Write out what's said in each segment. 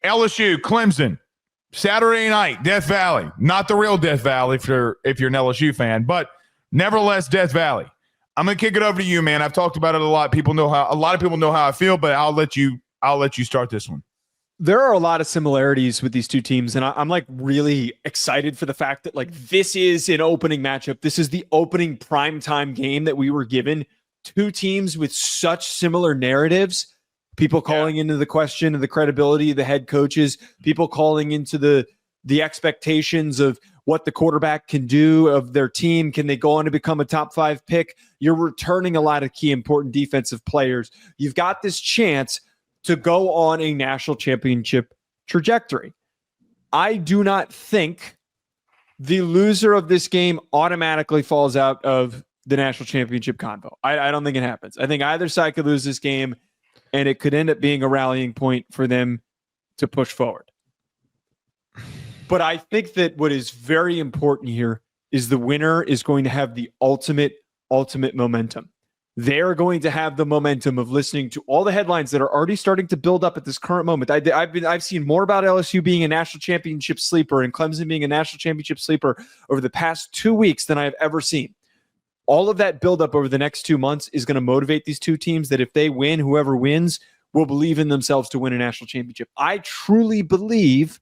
LSU, Clemson, Saturday night, Death Valley. Not the real Death Valley if you're an LSU fan, but nevertheless, Death Valley. I'm gonna kick it over to you, man. I've talked about it a lot. A lot of people know how I feel, but I'll let you start this one. There are a lot of similarities with these two teams, and I'm like really excited for the fact that like this is an opening matchup. This is the opening primetime game that we were given. Two teams with such similar narratives. People calling into the question of the credibility of the head coaches. People calling into the expectations of what the quarterback can do of their team. Can they go on to become a top 5 pick? You're returning a lot of key important defensive players. You've got this chance to go on a national championship trajectory. I do not think the loser of this game automatically falls out of the national championship convo. I don't think it happens. I think either side could lose this game, and it could end up being a rallying point for them to push forward. But I think that what is very important here is the winner is going to have the ultimate momentum. They're going to have the momentum of listening to all the headlines that are already starting to build up at this current moment. I've seen more about LSU being a national championship sleeper and Clemson being a national championship sleeper over the past 2 weeks than I've ever seen. All of that buildup over the next 2 months is going to motivate these two teams that if they win, whoever wins will believe in themselves to win a national championship. I truly believe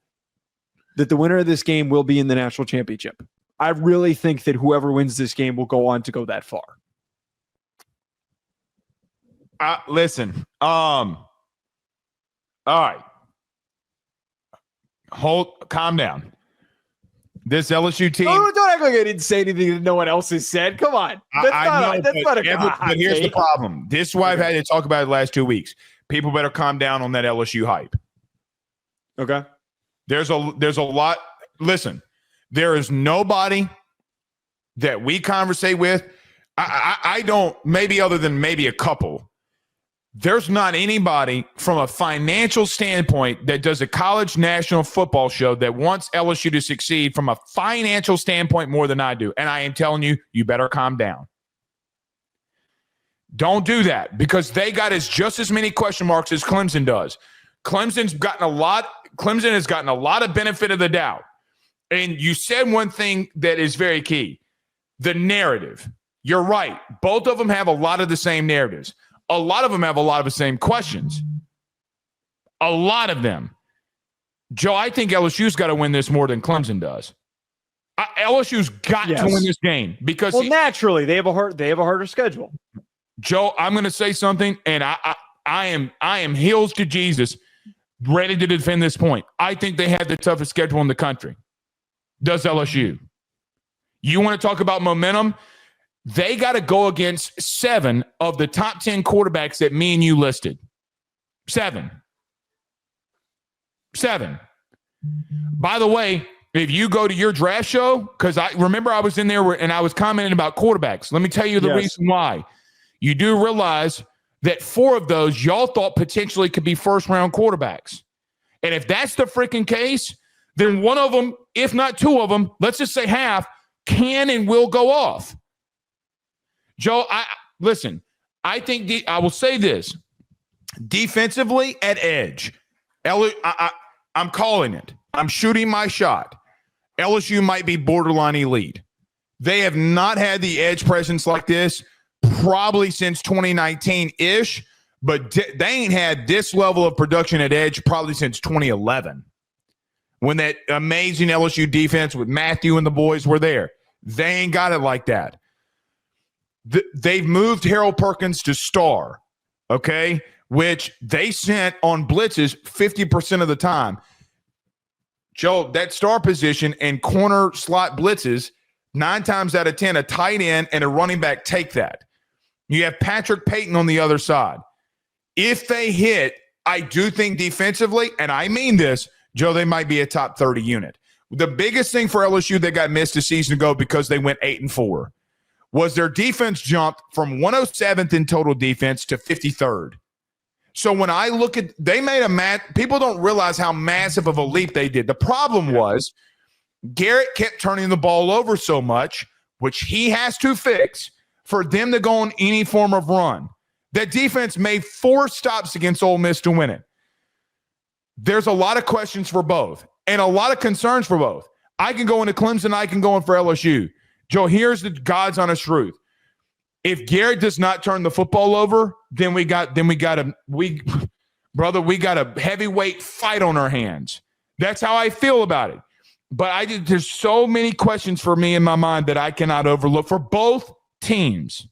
that the winner of this game will be in the national championship. I really think that whoever wins this game will go on to go that far. Listen. All right. Calm down. This LSU team. Oh, don't act like I didn't say anything that no one else has said. Come on. But here's the problem. This is why I've had to talk about it the last 2 weeks. People better calm down on that LSU hype. Okay. There's a lot. Listen, there is nobody that we conversate with. I don't, maybe other than maybe a couple. There's not anybody from a financial standpoint that does a college national football show that wants LSU to succeed from a financial standpoint more than I do. And I am telling you, you better calm down. Don't do that because they got just as many question marks as Clemson does. Clemson has gotten a lot of benefit of the doubt. And you said one thing that is very key, the narrative. You're right. Both of them have a lot of the same narratives. A lot of them have a lot of the same questions. A lot of them. Joe, I think LSU's got to win this more than Clemson does. LSU's got to win this game because naturally they have a harder schedule. Joe, I'm going to say something, and I am heels to Jesus, ready to defend this point. I think they have the toughest schedule in the country. Does LSU? You want to talk about momentum? They got to go against 7 of the top 10 quarterbacks that me and you listed. 7. By the way, if you go to your draft show, because I remember I was in there and I was commenting about quarterbacks. Let me tell you the reason why. You do realize that 4 of those y'all thought potentially could be first-round quarterbacks. And if that's the freaking case, then one of them, if not 2 of them, let's just say half, can and will go off. Joe, listen, I think I will say this. Defensively at edge, I'm calling it. I'm shooting my shot. LSU might be borderline elite. They have not had the edge presence like this probably since 2019-ish, but they ain't had this level of production at edge probably since 2011 when that amazing LSU defense with Matthew and the boys were there. They ain't got it like that. They've moved Harold Perkins to star, okay, which they sent on blitzes 50% of the time. Joe, that star position and corner slot blitzes, 9 times out of 10, a tight end and a running back take that. You have Patrick Payton on the other side. If they hit, I do think defensively, and I mean this, Joe, they might be a top 30 unit. The biggest thing for LSU that got missed a season ago because they went 8-4 was their defense jumped from 107th in total defense to 53rd. So when I look at, they made people don't realize how massive of a leap they did. The problem was Garrett kept turning the ball over so much, which he has to fix for them to go on any form of run. That defense made 4 stops against Ole Miss to win it. there's a lot of questions for both and a lot of concerns for both. I can go into Clemson. I can go in for LSU. Joe, here's the God's honest truth. If Garrett does not turn the football over, then we got a heavyweight fight on our hands. That's how I feel about it. But there's so many questions for me in my mind that I cannot overlook for both teams.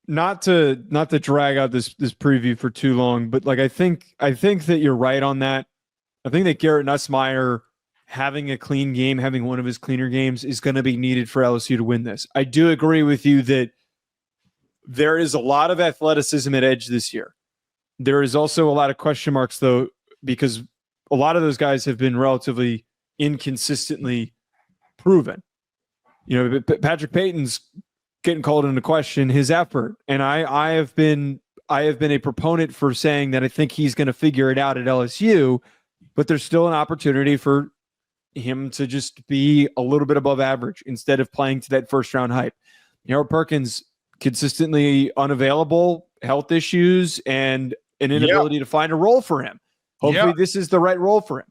Not to drag out this preview for too long, but like I think that you're right on that. I think that Garrett Nussmeier having a clean game, having one of his cleaner games, is going to be needed for LSU to win this. I do agree with you that there is a lot of athleticism at edge this year. There is also a lot of question marks, though, because a lot of those guys have been relatively inconsistently proven. You know, Patrick Payton's getting called into question, his effort, and I have been a proponent for saying that I think he's going to figure it out at LSU, but there's still an opportunity for him to just be a little bit above average instead of playing to that first round hype. Harold Perkins consistently unavailable, health issues, and an inability to find a role for him. Hopefully this is the right role for him.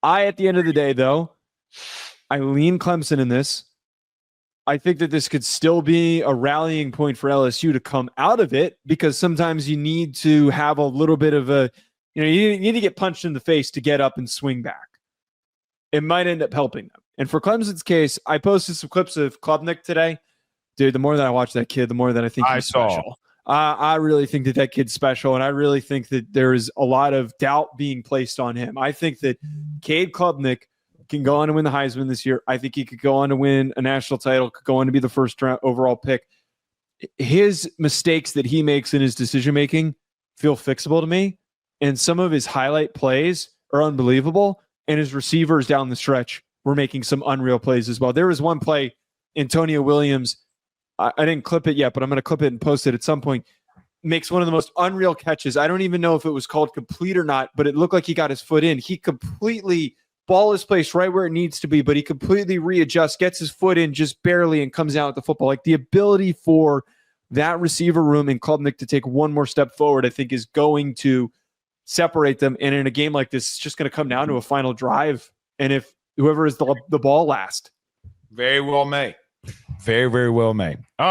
At the end of the day, though, I lean Clemson in this. I think that this could still be a rallying point for LSU to come out of it, because sometimes you need to have a little bit of you need to get punched in the face to get up and swing back. It might end up helping them. And for Clemson's case, I posted some clips of Klubnik today. Dude, the more that I watch that kid, the more that I think he's special. I really think that kid's special, and I really think that there is a lot of doubt being placed on him. I think that Cade Klubnik can go on to win the Heisman this year. I think he could go on to win a national title, could go on to be the first overall pick. His mistakes that he makes in his decision-making feel fixable to me, and some of his highlight plays are unbelievable, and his receivers down the stretch were making some unreal plays as well. There was one play, Antonio Williams, I didn't clip it yet, but I'm going to clip it and post it at some point, makes one of the most unreal catches. I don't even know if it was called complete or not, but it looked like he got his foot in. He completely, ball is placed right where it needs to be, but he completely readjusts, gets his foot in just barely, and comes out with the football. Like, the ability for that receiver room in Klubnik to take one more step forward, I think, is going to separate them. And in a game like this, it's just going to come down to a final drive. And if whoever is the ball last. Very well may. Very, very well may.